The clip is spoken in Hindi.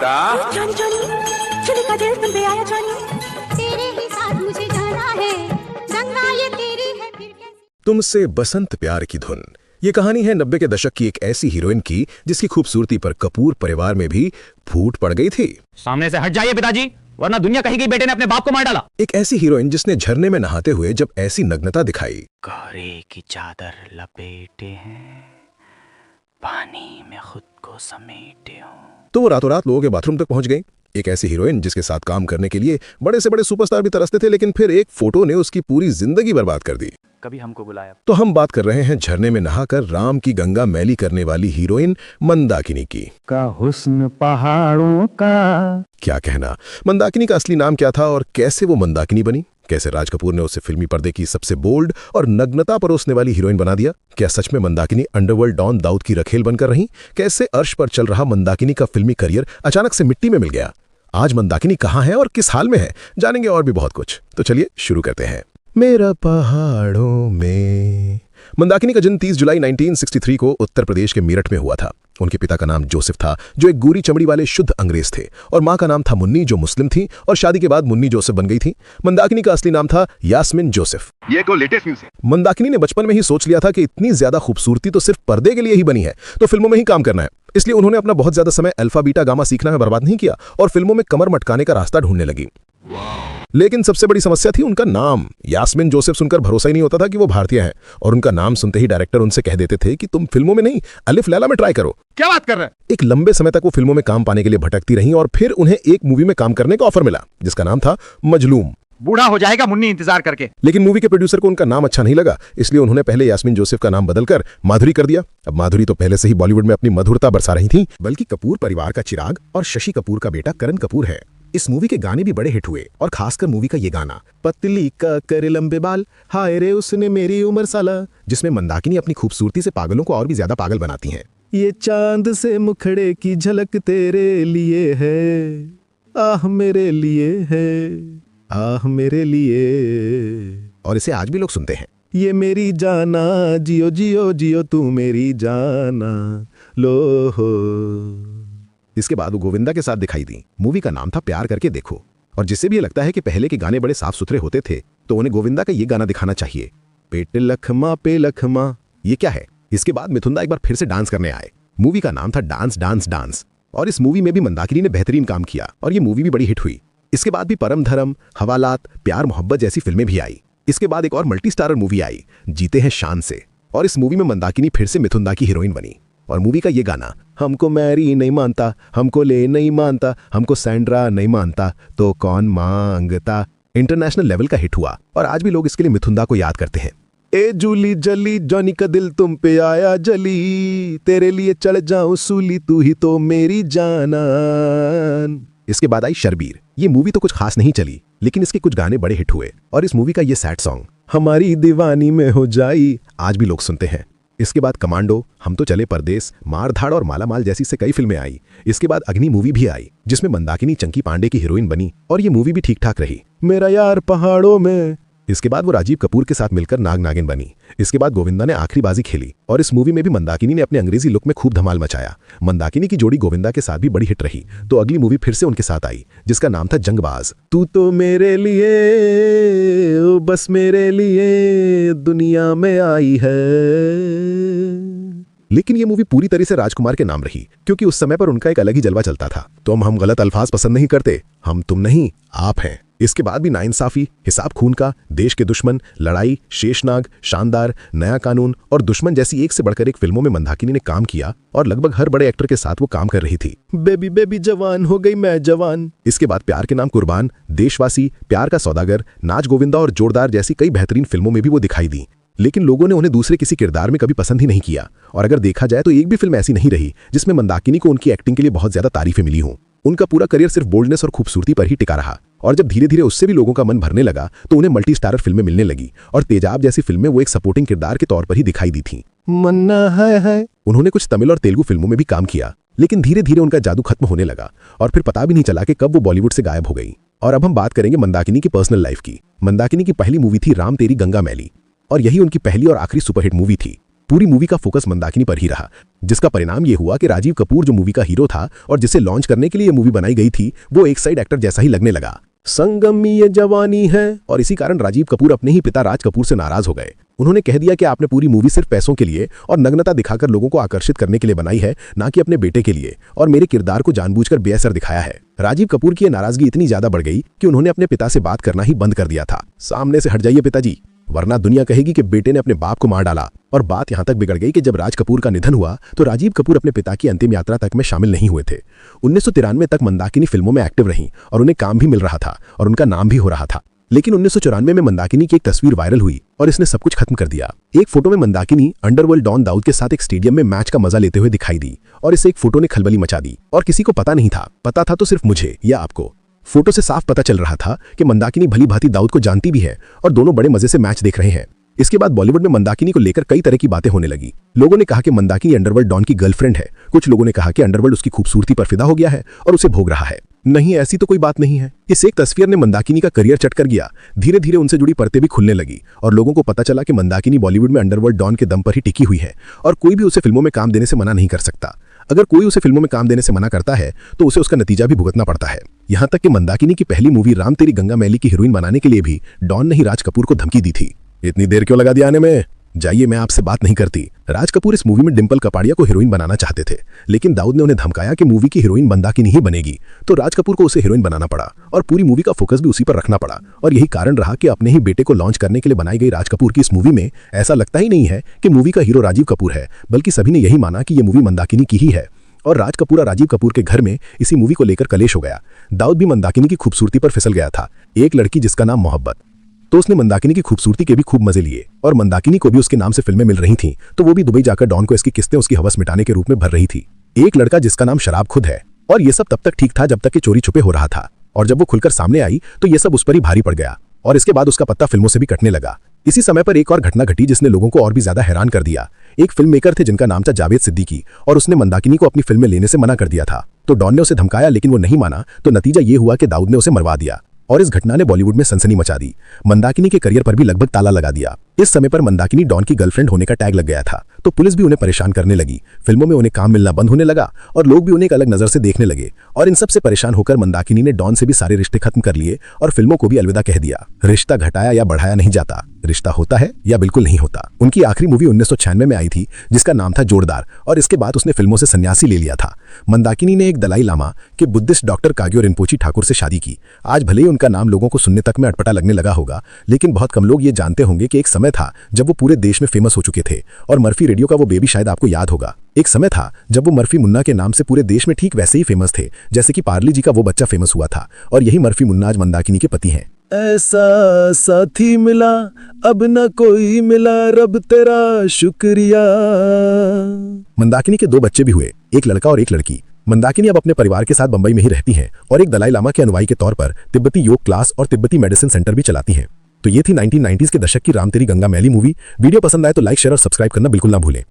बेटा। जानी जानी चली का दिल तुम पे आया जानी, तेरे ही साथ मुझे जाना है, गंगा ये तेरी है फिर कैसे। तुमसे बसंत प्यार की धुन। ये कहानी है 90 के दशक की एक ऐसी हीरोइन की जिसकी खूबसूरती पर कपूर परिवार में भी फूट पड़ गई थी। सामने से हट जाइए पिताजी, वरना दुनिया कहेगी बेटे ने अपने बाप को मार डाला। एक ऐसी हीरोइन जिसने झरने में नहाते हुए जब ऐसी नग्नता दिखाई, कोहरे की चादर लपेटे हैं, पानी में खुद को समेटे हूँ, तो वो रातों रात लोगों के बाथरूम तक पहुंच गई। एक ऐसी हीरोइन जिसके साथ काम करने के लिए बड़े से बड़े सुपरस्टार भी तरसते थे, लेकिन फिर एक फोटो ने उसकी पूरी जिंदगी बर्बाद कर दी। कभी हमको बुलाया। तो हम बात कर रहे हैं झरने में नहाकर राम की गंगा मैली करने वाली हीरोइन मंदाकिनी की। का हुस्न पहाड़ों का। क्या कहना, मंदाकिनी का असली नाम क्या था और कैसे वो मंदाकिनी बनी? कैसे राज कपूर ने उसे फिल्मी पर्दे की सबसे बोल्ड और नग्नता परोसने वाली हीरोइन बना दिया? क्या सच में मंदाकिनी अंडरवर्ल्ड डॉन दाऊद की रखेल बनकर रही? कैसे अर्श पर चल रहा मंदाकिनी का फिल्मी करियर अचानक से मिट्टी में मिल गया? आज मंदाकिनी कहाँ है और किस हाल में है, जानेंगे और भी बहुत कुछ। तो चलिए शुरू करते हैं। मेरा पहाड़ों में। मंदाकिनी का जन्म 30 जुलाई 1963 को उत्तर प्रदेश के मेरठ में हुआ था। उनके पिता का नाम जोसेफ था, जो एक गोरी चमड़ी वाले शुद्ध अंग्रेज थे, और मां का नाम था मुन्नी, जो मुस्लिम थी और शादी के बाद मुन्नी जोसेफ बन गई थी। मंदाकिनी का असली नाम था यास्मिन जोसेफ। ये तो लेटेस्ट न्यूज़ है। मंदाकिनी ने बचपन में ही सोच लिया था कि इतनी ज्यादा खूबसूरती तो सिर्फ पर्दे के लिए ही बनी है, तो फिल्मों में ही काम करना है। इसलिए उन्होंने अपना बहुत ज्यादा समय अल्फा बीटा गामा सीखने में बर्बाद नहीं किया और फिल्मों में कमर मटकाने का रास्ता ढूंढने लगी। लेकिन सबसे बड़ी समस्या थी उनका नाम। यास्मिन जोसेफ सुनकर भरोसा ही नहीं होता था कि वो भारतीय हैं, और उनका नाम सुनते ही डायरेक्टर उनसे कह देते थे कि तुम फिल्मों में नहीं, अलिफ लैला में ट्राई करो। क्या बात कर रहे हैं? एक लंबे समय तक वो फिल्मों में काम पाने के लिए भटकती रहीं और फिर उन्हें एक मूवी में काम करने का ऑफर मिला जिसका नाम था मजलूम। बूढ़ा हो जाएगा मुन्नी इंतजार करके। लेकिन मूवी के प्रोड्यूसर को उनका नाम अच्छा नहीं लगा, इसलिए उन्होंने पहले यास्मिन जोसेफ का नाम बदलकर माधुरी कर दिया। अब माधुरी तो पहले से ही बॉलीवुड में अपनी मधुरता बरसा रही थी, बल्कि कपूर परिवार का चिराग और शशि कपूर का बेटा करण कपूर है। इस मूवी के गाने भी बड़े हिट हुए, और खासकर मूवी का ये गाना पतली का करे लंबे बाल, हाय रे उसने मेरी उम्र साला, जिसमें मंदाकिनी अपनी खूबसूरती से पागलों को और भी ज्यादा पागल बनाती हैं। ये चांद से मुखड़े की झलक तेरे लिए है, आह मेरे लिए है, आह मेरे लिए। और इसे आज भी लोग सुनते हैं। ये मेरी जाना, जियो जियो जियो तू मेरी जाना, लो हो। इसके बाद वो गोविंदा के साथ दिखाई दी। मूवी का नाम था प्यार करके देखो, और जिससे भी ये लगता है कि पहले के गाने बड़े साफ सुथरे होते थे, तो उन्हें गोविंदा का ये गाना दिखाना चाहिए, पेट लखमा पे लखमा। ये क्या है? इसके बाद मिथुंदा एक बार फिर से डांस करने आए। मूवी का नाम था डांस डांस डांस, और इस मूवी में भी मंदाकिनी ने बेहतरीन काम किया और ये मूवी भी बड़ी हिट हुई। इसके बाद भी परम धर्म, हवालात, प्यार मोहब्बत जैसी फिल्में भी आई। इसके बाद एक और मल्टी स्टारर मूवी आई, जीते हैं शान से, और इस मूवी में मंदाकिनी फिर से मिथुंदा की हीरोइन बनी। और मूवी का ये गाना, हमको मैरी नहीं मानता, हमको ले नहीं मानता, हमको सैंड्रा नहीं मानता, तो कौन मांगता, इंटरनेशनल लेवल का हिट हुआ, और आज भी लोग इसके लिए मिथुंदा को याद करते हैं। ए जूली जली जॉनी का दिल तुम पे आया जली, तेरे लिए चढ़ जाऊं सूली, तू ही तो मेरी जान। इसके बाद आई शर्बीर। ये मूवी तो कुछ खास नहीं चली, लेकिन इसके कुछ गाने बड़े हिट हुए, और इस मूवी का ये सैड सॉन्ग हमारी दीवानी में हो जाई आज भी लोग सुनते हैं। इसके बाद कमांडो, हम तो चले परदेस, मारधाड़ और मालामाल जैसी से कई फिल्में आई। इसके बाद अग्नि मूवी भी आई, जिसमें मंदाकिनी चंकी पांडे की हीरोइन बनी, और ये मूवी भी ठीक ठाक रही। मेरा यार पहाड़ों में। इसके बाद वो राजीव कपूर के साथ मिलकर नाग नागिन बनी। इसके बाद गोविंदा ने आखिरी बाजी खेली, और इस मूवी में भी मंदाकिनी ने अपने अंग्रेजी लुक में खूब धमाल मचाया। मंदाकिनी की जोड़ी गोविंदा के साथ भी बड़ी हिट रही, तो अगली मूवी फिर से उनके साथ आई, जिसका नाम था जंगबाज। तू तो मेरे लिए, ओ बस मेरे लिए दुनिया में आई है। लेकिन ये मूवी पूरी तरह से राजकुमार के नाम रही, क्योंकि उस समय पर उनका एक अलग ही जलवा चलता था। तो हम गलत अल्फाज पसंद नहीं करते, हम तुम नहीं आप हैं। इसके बाद भी नाइंसाफी, हिसाब खून का, देश के दुश्मन, लड़ाई, शेषनाग, शानदार, नया कानून और दुश्मन जैसी एक से बढ़कर एक फिल्मों में मंदाकिनी ने काम किया, और लगभग हर बड़े एक्टर के साथ वो काम कर रही थी। बेबी बेबी जवान हो गई मैं जवान। इसके बाद प्यार के नाम कुर्बान, देशवासी, प्यार का सौदागर, नाच गोविंदा और जोरदार जैसी कई बेहतरीन फिल्मों में भी वो दिखाई दी। लेकिन लोगों ने उन्हें दूसरे किसी किरदार में कभी पसंद ही नहीं किया, और अगर देखा जाए तो एक भी फिल्म ऐसी नहीं रही जिसमें मंदाकिनी को उनकी एक्टिंग के लिए बहुत ज्यादा तारीफें मिली हों। उनका पूरा करियर सिर्फ बोल्डनेस और खूबसूरती पर ही टिका रहा, और जब धीरे धीरे उससे भी लोगों का मन भरने लगा तो उन्हें मल्टी स्टारर फिल्में मिलने लगी, और तेजाब जैसी फिल्में वो एक सपोर्टिंग किरदार के तौर पर ही दिखाई दी थी। मन्ना है। उन्होंने कुछ तमिल और तेलुगु फिल्मों में भी काम किया, लेकिन धीरे धीरे उनका जादू खत्म होने लगा, और फिर पता भी नहीं चला कि कब वो बॉलीवुड से गायब हो गई। और अब हम बात करेंगे मंदाकिनी की पर्सनल लाइफ की। मंदाकिनी की पहली मूवी थी राम तेरी गंगा मैली, और यही उनकी पहली और आखिरी सुपरहिट मूवी थी। पूरी मूवी का फोकस मंदाकिनी पर ही रहा, जिसका परिणाम ये हुआ कि राजीव कपूर जो मूवी का हीरो था और जिसे लॉन्च करने के लिए मूवी बनाई गई थी, वो एक साइड एक्टर जैसा ही लगने लगा। संगम ये जवानी है। और इसी कारण राजीव कपूर अपने ही पिता राज कपूर से नाराज हो गए। उन्होंने कह दिया कि आपने पूरी मूवी सिर्फ पैसों के लिए और नग्नता दिखाकर लोगों को आकर्षित करने के लिए बनाई है, ना कि अपने बेटे के लिए, और मेरे किरदार को जानबूझकर बेअसर दिखाया है। राजीव कपूर की यह नाराजगी इतनी ज्यादा बढ़ गई कि उन्होंने अपने पिता से बात करना ही बंद कर दिया था। सामने से हट जाइए पिताजी, वरना दुनिया कहेगी कि बेटे ने अपने बाप को मार डाला। और बात यहां तक बिगड़ गई कि जब राज कपूर का निधन हुआ तो राजीव कपूर अपने पिता की अंतिम यात्रा तक में शामिल नहीं हुए थे। 1993 तक मंदाकिनी फिल्मों में एक्टिव रहीं और उन्हें काम भी मिल रहा था और उनका नाम भी हो रहा था। लेकिन 1994 में मंदाकिनी की एक तस्वीर वायरल हुई और इसने सब कुछ खत्म कर दिया। एक फोटो में मंदाकिनी अंडरवर्ल्ड डॉन दाऊद के साथ एक स्टेडियम में मैच का मजा लेते हुए दिखाई दी और इस एक फोटो ने खलबली मचा दी और किसी को पता नहीं था। पता था तो सिर्फ मुझे या आपको। फोटो से साफ पता चल रहा था कि मंदाकिनी भली भांति दाऊद को जानती भी है और दोनों बड़े मजे से मैच देख रहे हैं। इसके बाद बॉलीवुड में मंदाकिनी को लेकर कई तरह की बातें होने लगी। लोगों ने कहा कि मंदाकिनी अंडरवर्ल्ड डॉन की गर्लफ्रेंड है। कुछ लोगों ने कहा कि अंडरवर्ल्ड उसकी खूबसूरती पर फिदा हो गया है और उसे भोग रहा है। नहीं, ऐसी तो कोई बात नहीं है। इस एक तस्वीर ने मंदाकिनी का करियर चट कर गया। धीरे धीरे उनसे जुड़ी परतें भी खुलने लगी और लोगों को पता चला कि मंदाकिनी बॉलीवुड में अंडरवर्ल्ड डॉन के दम पर ही टिकी हुई है और कोई भी उसे फिल्मों में काम देने से मना नहीं कर सकता। अगर कोई उसे फिल्मों में काम देने से मना करता है तो उसे उसका नतीजा भी भुगतना पड़ता है। यहां तक कि मंदाकिनी की पहली मूवी राम तेरी गंगा मैली की हीरोइन बनाने के लिए भी डॉन ने ही राज कपूर को धमकी दी थी। इतनी देर क्यों लगा दी आने में? जाइए, मैं आपसे बात नहीं करती। राज कपूर इस मूवी में डिंपल कपाड़िया को हीरोइन बनाना चाहते थे, लेकिन दाऊद ने उन्हें धमकाया कि मूवी की हीरोइन मंदाकिनी ही बनेगी, तो राज कपूर को उसे हीरोइन बनाना पड़ा और पूरी मूवी का फोकस भी उसी पर रखना पड़ा। और यही कारण रहा कि अपने ही बेटे को लॉन्च करने के लिए बनाई गई राज कपूर की इस मूवी में ऐसा लगता ही नहीं है कि मूवी का हीरो राजीव कपूर है, बल्कि सभी ने यही माना कि यह मूवी मंदाकिनी की ही है। और राज कपूर और राजीव कपूर के घर में इसी मूवी को लेकर कलेश हो गया। दाऊद भी मंदाकिनी की खूबसूरती पर फिसल गया था। एक लड़की जिसका नाम मोहब्बत, तो उसने मंदाकिनी की खूबसूरती के भी खूब मजे लिए और मंदाकिनी को भी उसके नाम से फिल्में मिल रही थीं, तो वो भी दुबई जाकर डॉन को इसकी किस्तें उसकी हवस मिटाने के रूप में भर रही थी। एक लड़का जिसका नाम शराब खुद है। और ये सब तब तक ठीक था जब तक कि चोरी छुपे हो रहा था, और जब वो खुलकर सामने आई तो ये सब उस पर ही भारी पड़ गया और इसके बाद उसका पत्ता फिल्मों से भी कटने लगा। इसी समय पर एक और घटना घटी जिसने लोगों को और भी ज्यादा हैरान कर दिया। एक फिल्म मेकर थे जिनका नाम था जावेद सिद्दीकी और उसने मंदाकिनी को अपनी फिल्म में लेने से मना कर दिया था। तो डॉन ने उसे धमकाया, लेकिन वो नहीं माना, तो नतीजा ये हुआ कि दाऊद ने उसे मरवा दिया और इस घटना ने बॉलीवुड में सनसनी मचा दी। मंदाकिनी के करियर पर भी लगभग ताला लगा दिया। इस समय पर मंदाकिनी डॉन की गर्लफ्रेंड होने का टैग लग गया था, तो पुलिस भी उन्हें परेशान करने लगी। फिल्मों में उन्हें काम मिलना बंद होने लगा और लोग भी उन्हें एक अलग नजर से देखने लगे। और इन सब से परेशान होकर मंदाकिनी ने डॉन से भी सारे रिश्ते खत्म कर लिए और फिल्मों को भी अलविदा कह दिया। रिश्ता घटाया या बढ़ाया नहीं जाता, रिश्ता होता है या बिल्कुल नहीं होता। उनकी आखिरी मूवी 1996 में आई थी जिसका नाम था जोरदार, और इसके बाद उसने फिल्मों से संन्यासी ले लिया था। मंदाकिनी ने एक दलाई लामा के बुद्धिस्ट डॉक्टर काग्यो रिनपोची ठाकुर से शादी की। आज भले ही उनका नाम लोगों को सुनने तक में अटपटा लगने लगा होगा, लेकिन बहुत कम लोग ये जानते होंगे कि एक समय था जब वो पूरे देश में फेमस हो चुके थे। और मर्फी रेडियो का वो बेबी शायद आपको याद होगा। एक समय था जब वो मर्फी मुन्ना के नाम से पूरे देश में ठीक वैसे ही फेमस थे जैसे कि पार्ली जी का वो बच्चा फेमस हुआ था। और यही मर्फी मुन्ना आज मंदाकिनी के पति हैं। ऐसा साथी मिला अब न कोई मिला, रब तेरा शुक्रिया। मंदाकिनी के 2 बच्चे भी हुए, एक लड़का और एक लड़की। मंदाकिनी अब अपने परिवार के साथ बंबई में ही रहती हैं और एक दलाई लामा के अनुयायी के तौर पर तिब्बती योग क्लास और तिब्बती मेडिसिन सेंटर भी चलाती हैं। तो ये थी 1990s के दशक की राम तेरी गंगा मैली मूवी। वीडियो पसंद आए तो लाइक, शेयर और सब्सक्राइब करना बिल्कुल ना भूलें।